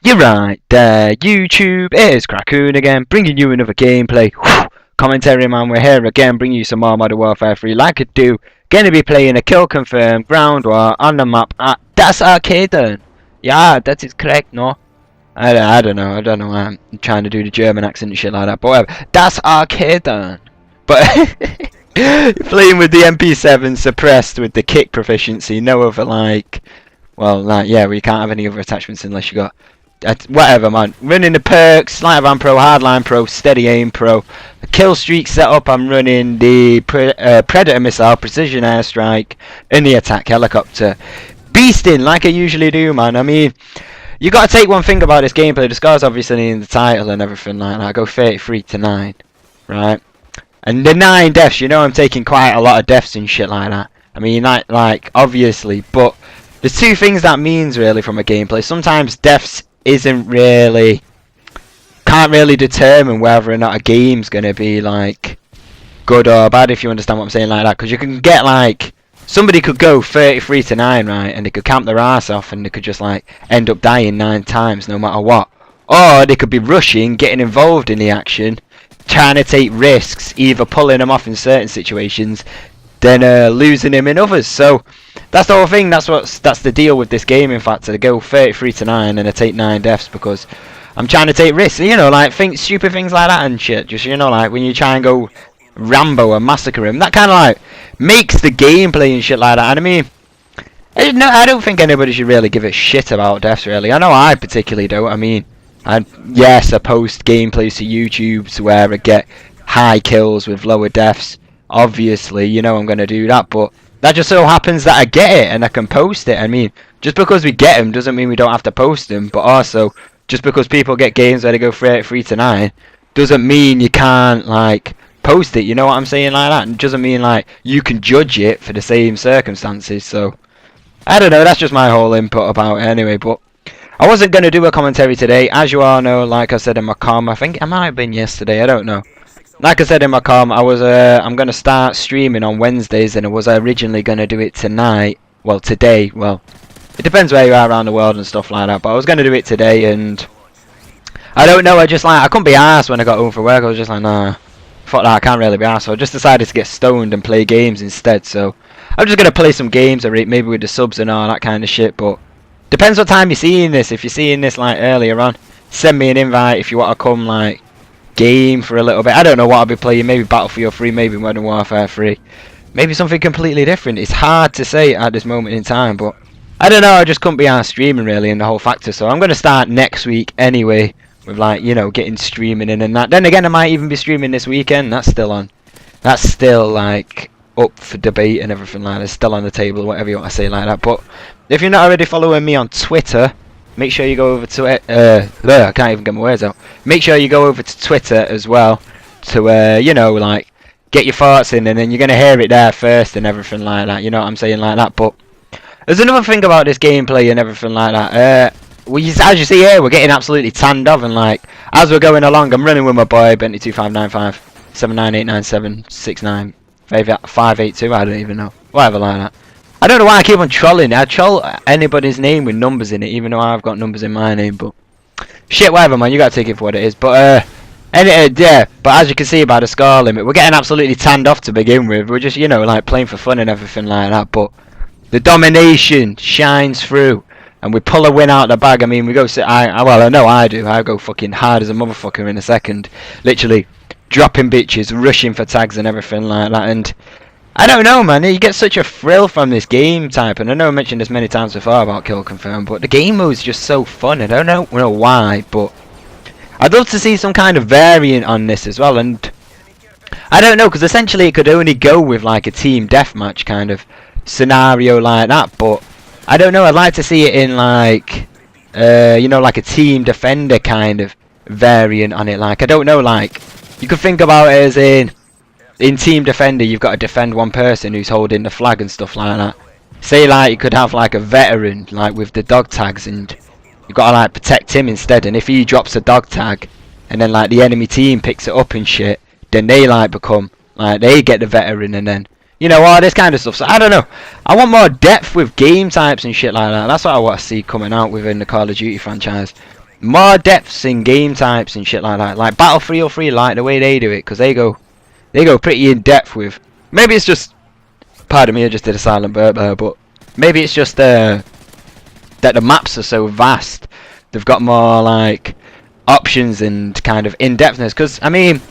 You're right there, YouTube. It is Arkaden again, bringing you another gameplay. Commentary man, we're here again, bringing you some more Modern Warfare 3 like I do. Going to be playing a kill confirmed ground war on the map at Das Arkaden. Yeah, that is correct, no? I don't know why I'm trying to do the German accent and shit like that, but whatever. Das Arkaden. But playing with the MP7 suppressed with the kick proficiency, no other yeah, we can't have any other attachments unless you got whatever, man. Running the perks, Sleight of Hand Pro, Hardline Pro, Steady Aim Pro. The kill streak setup, I'm running the Predator Missile, Precision Airstrike, and the Attack Helicopter. Beasting like I usually do, man. I mean, you got to take one thing about this gameplay. The score's obviously in the title and everything like that. I go 33-9, right? And the 9 deaths, you know I'm taking quite a lot of deaths and shit like that. I mean, like obviously, but there's two things that means really from a gameplay. Sometimes deaths can't really determine whether or not a game's gonna be like good or bad, if you understand what I'm saying like that, because you can get like somebody could go 33-9, right, and they could camp their ass off and they could just like end up dying 9 times no matter what, or they could be rushing, getting involved in the action, trying to take risks, either pulling them off in certain situations then losing him in others. So that's the whole thing. That's the deal with this game. In fact, to go 33-9 and I take 9 deaths because I'm trying to take risks. You know, like stupid things like that and shit. Just, you know, like when you try and go Rambo and massacre him, that kind of like makes the gameplay and shit like that. And I mean, I don't think anybody should really give a shit about deaths. Really, I know I particularly don't. I mean, yes, I post gameplays to YouTube where I get high kills with lower deaths. Obviously, you know I'm going to do that, but that just so happens that I get it and I can post it. I mean, just because we get them doesn't mean we don't have to post them, but also, just because people get games where they go 33-9 doesn't mean you can't, like, post it, you know what I'm saying, like that? It doesn't mean, like, you can judge it for the same circumstances, so I don't know, that's just my whole input about it anyway, but I wasn't going to do a commentary today. As you all know, like I said in my com, I think it might have been yesterday, I don't know. Like I said in my com, I'm going to start streaming on Wednesdays, and I was originally going to do it tonight. Well, today. Well, it depends where you are around the world and stuff like that. But I was going to do it today, and I don't know. I couldn't be arsed when I got home from work. I was just like, nah, fuck that. I can't really be arsed. So I just decided to get stoned and play games instead. So I'm just going to play some games, maybe with the subs and all that kind of shit. But depends what time you're seeing this. If you're seeing this like earlier on, send me an invite if you want to come like game for a little bit. I don't know what I'll be playing. Maybe Battlefield 3, maybe Modern Warfare 3, maybe something completely different. It's hard to say at this moment in time, but I don't know. I just couldn't be out streaming really in the whole factor. So I'm going to start next week anyway with, like, you know, getting streaming in and that. Then again, I might even be streaming this weekend. That's still on. That's still like up for debate and everything like that. It's still on the table, whatever you want to say like that. But if you're not already following me on Twitter, make sure you go over to it. I can't even get my words out. Make sure you go over to Twitter as well to, you know, like, get your thoughts in, and then you're going to hear it there first and everything like that. You know what I'm saying, like that. But there's another thing about this gameplay and everything like that. As you see here, we're getting absolutely tanned off, and like, as we're going along, I'm running with my boy, Bentley 2595, 79897, 69582, I don't even know. Whatever like that. I don't know why I keep on trolling. I troll anybody's name with numbers in it, even though I've got numbers in my name. But shit, whatever, man. You gotta take it for what it is. But yeah. But as you can see by the score limit, we're getting absolutely tanned off to begin with. We're just, you know, like playing for fun and everything like that. But the domination shines through, and we pull a win out of the bag. I mean, we go. I know I do. I go fucking hard as a motherfucker in a second, literally dropping bitches, rushing for tags and everything like that. And I don't know, man, you get such a thrill from this game type, and I know I mentioned this many times before about Kill Confirm, but the game mode's just so fun. I don't know why, but I'd love to see some kind of variant on this as well, and I don't know, because essentially it could only go with like a team deathmatch kind of scenario like that, but I don't know, I'd like to see it in like, you know, like a team defender kind of variant on it. Like, I don't know, like, you could think about it as in Team Defender, you've got to defend one person who's holding the flag and stuff like that. Say, like, you could have, like, a veteran, like, with the dog tags, and you've got to, like, protect him instead. And if he drops a dog tag, and then, like, the enemy team picks it up and shit, then they, like, become, like, they get the veteran, and then, you know, all this kind of stuff. So, I don't know. I want more depth with game types and shit like that. That's what I want to see coming out within the Call of Duty franchise. more depths in game types and shit like that. Like Battle 303, like the way they do it, because they go pretty in depth with. Maybe it's just, pardon me, I just did a silent burp there, but maybe it's just that the maps are so vast. They've got more like options and kind of in-depthness. Because I mean,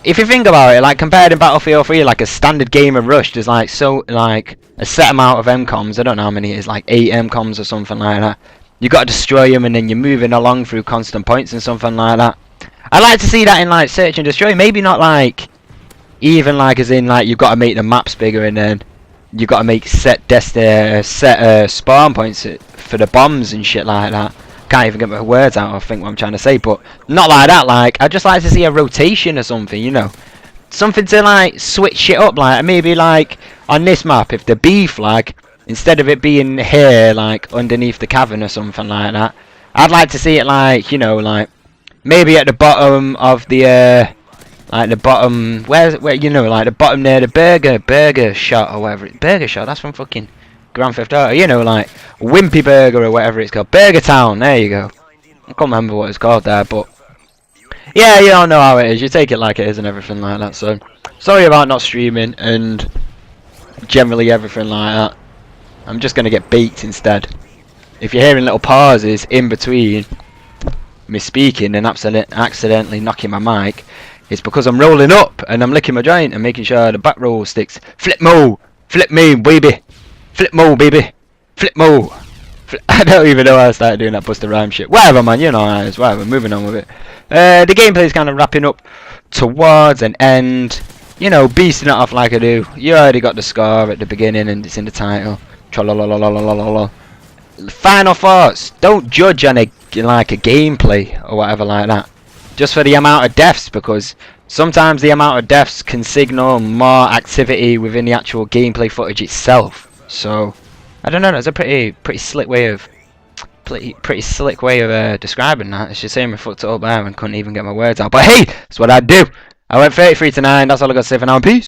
if you think about it, like compared in Battlefield 3, like a standard game of Rush, there's like a set amount of MCOMs. I don't know how many it is, like 8 MCOMs or something like that. You got to destroy them, and then you're moving along through constant points and something like that. I like to see that in like Search and Destroy. Maybe not like even like as in like you've got to make the maps bigger, and then you've got to make set spawn points for the bombs and shit like that. Can't even get my words out or think what I'm trying to say, but not like that. Like I'd just like to see a rotation or something, you know, something to like switch shit up. Like maybe like on this map, if the B flag, instead of it being here like underneath the cavern or something like that, I'd like to see it like, you know, like maybe at the bottom of the like the bottom where you know, like the bottom near the burger shot or whatever. Burger shot, that's from fucking Grand Theft Auto, you know, like Wimpy Burger or whatever it's called. Burger Town, there you go. I can't remember what it's called there, but yeah, you all know how it is. You take it like it is and everything like that. So sorry about not streaming and generally everything like that. I'm just gonna get baked instead. If you're hearing little pauses in between me speaking and accidentally knocking my mic, it's because I'm rolling up and I'm licking my joint and making sure the back roll sticks. Flip mo, baby. Flip mo, baby. Flip mo. I don't even know how I started doing that Busta Rhyme shit. Whatever, man. You know how it is. Whatever. Moving on with it. The gameplay is kind of wrapping up towards an end. You know, beasting it off like I do. You already got the score at the beginning and it's in the title. Tra-la-la-la-la-la-la-la. Final thoughts. Don't judge on a gameplay or whatever like that. Just for the amount of deaths, because sometimes the amount of deaths can signal more activity within the actual gameplay footage itself. So I don't know. That's a pretty slick way of describing that. It's just saying my foot up there and couldn't even get my words out. But hey, that's what I do. I went 33-9. That's all I got to say for now. Peace.